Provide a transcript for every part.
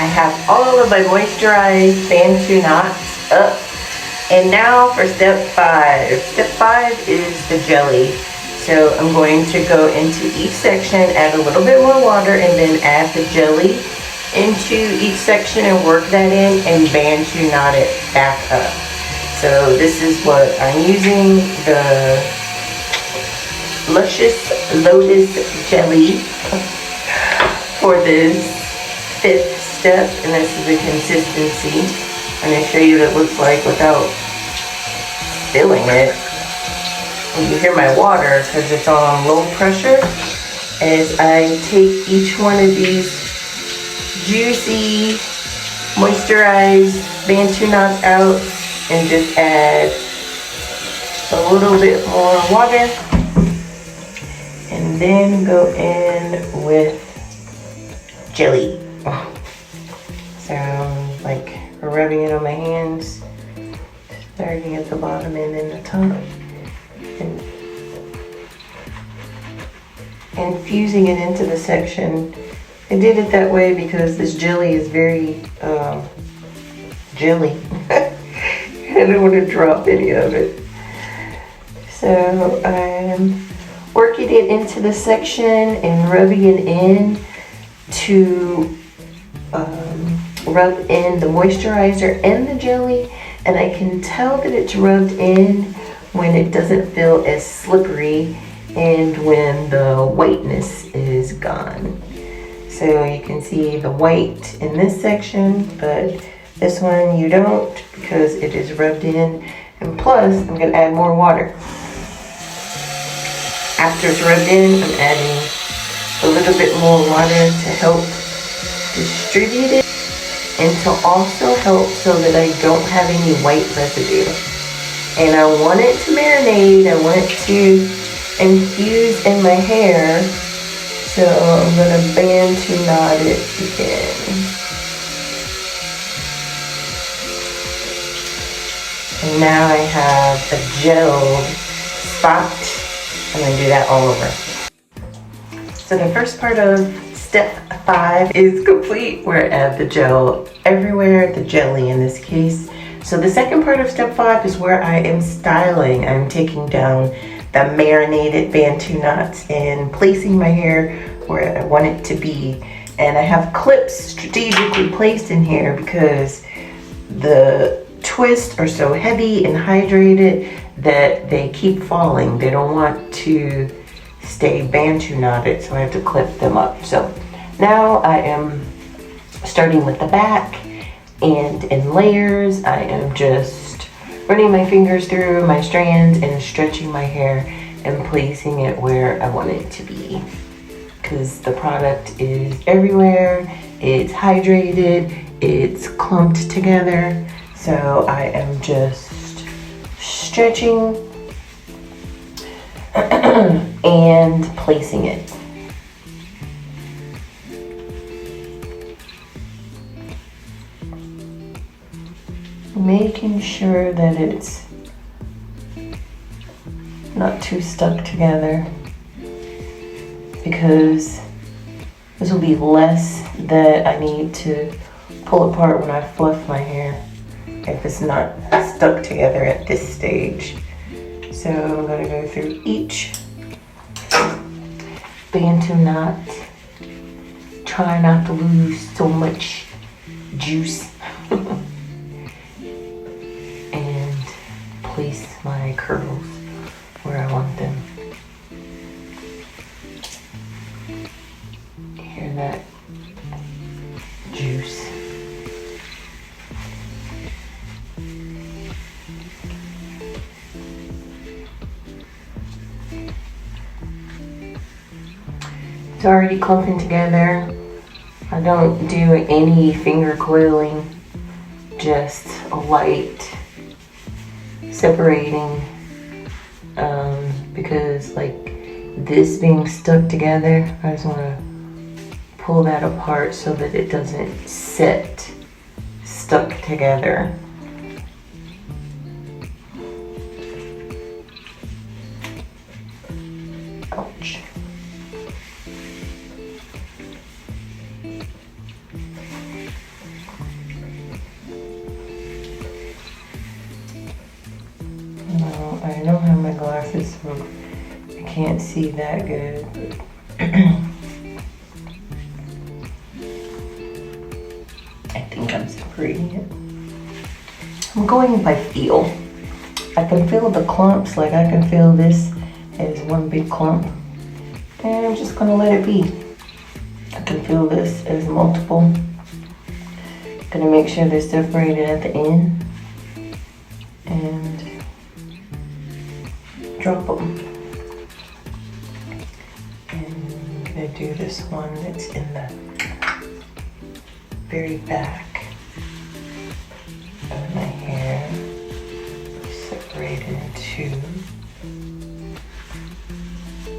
I have all of my moisturized Bantu knots up. And now for step 5. Step 5 is the jelly. So I'm going to go into each section, add a little bit more water, and then add the jelly into each section and work that in and Bantu knot it back up. So this is what I'm using, the Luscious Lotus Jelly for this 5th step, and this is the consistency. I'm going to show you what it looks like without spilling it. You hear my water because it's on low pressure as I take each one of these juicy moisturized Bantu knots out and just add a little bit more water and then go in with jelly. So like rubbing it on my hands, starting at the bottom and then the top, and infusing it into the section. I did it that way because this jelly is very jelly. I don't want to drop any of it. So I'm working it into the section and rubbing it in to rub in the moisturizer and the jelly, and I can tell that it's rubbed in when it doesn't feel as slippery and when the whiteness is gone. So you can see the white in this section, but this one you don't because it is rubbed in. And plus, I'm going to add more water. After it's rubbed in, I'm adding a little bit more water to help distribute it and to also help so that I don't have any white residue. And I want it to marinate, I want it to infuse in my hair. So I'm going to Bantu knot it again. And now I have a gel spot. I'm going to do that all over. So the first part of step 5 is complete, where I add the gel everywhere, the jelly in this case. So the second part of step 5 is where I am styling. I'm taking down the marinated Bantu knots and placing my hair where I want it to be. And I have clips strategically placed in here because the twists are so heavy and hydrated that they keep falling. They don't want to stay Bantu knotted, so I have to clip them up. So now I am starting with the back, and in layers I am just running my fingers through my strands and stretching my hair and placing it where I want it to be, because the product is everywhere, it's hydrated, it's clumped together. So I am just stretching and placing it. Making sure that it's not too stuck together, because this will be less that I need to pull apart when I fluff my hair if it's not stuck together at this stage. So I'm going to go through each Bantu knot. Try not to lose so much juice. And place my curls where I want them. Hear that juice? It's already clumping together. I don't do any finger coiling, just a light separating, because like this being stuck together, I just want to pull that apart so that it doesn't sit stuck together. Ouch. glasses, so I can't see that good. I think I'm separating it. I'm going by feel. I can feel the clumps, like I can feel this as one big clump. And I'm just gonna let it be. I can feel this as multiple. Gonna make sure they're separated at the end. And drop them. And I'm gonna do this one that's in the very back of my hair. Separated in two.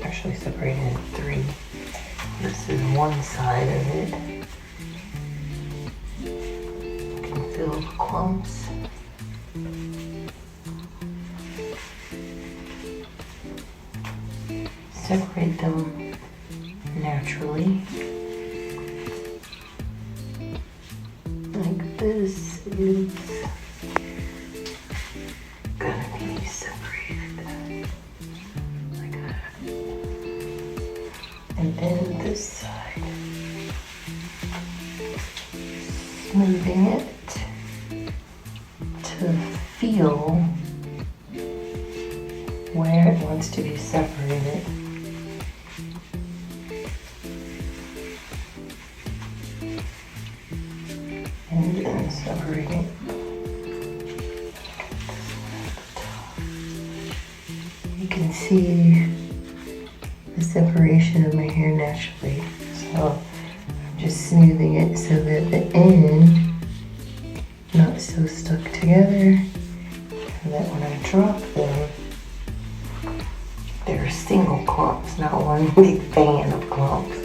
Actually separated in three. This is one side of it. You can feel the clumps. Separate them naturally. Like this is gonna be separated. Like that. And then this side. Smoothing it to feel where it wants to be separated. And then separating. You can see the separation of my hair naturally. So I'm just smoothing it so that the end not so stuck together, and that when I drop them, they're single clumps, not one big fan of clumps.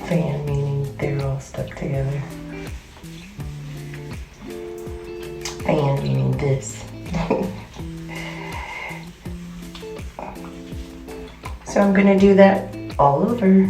Fan meaning they're all stuck together. Fan meaning this. So I'm gonna do that all over.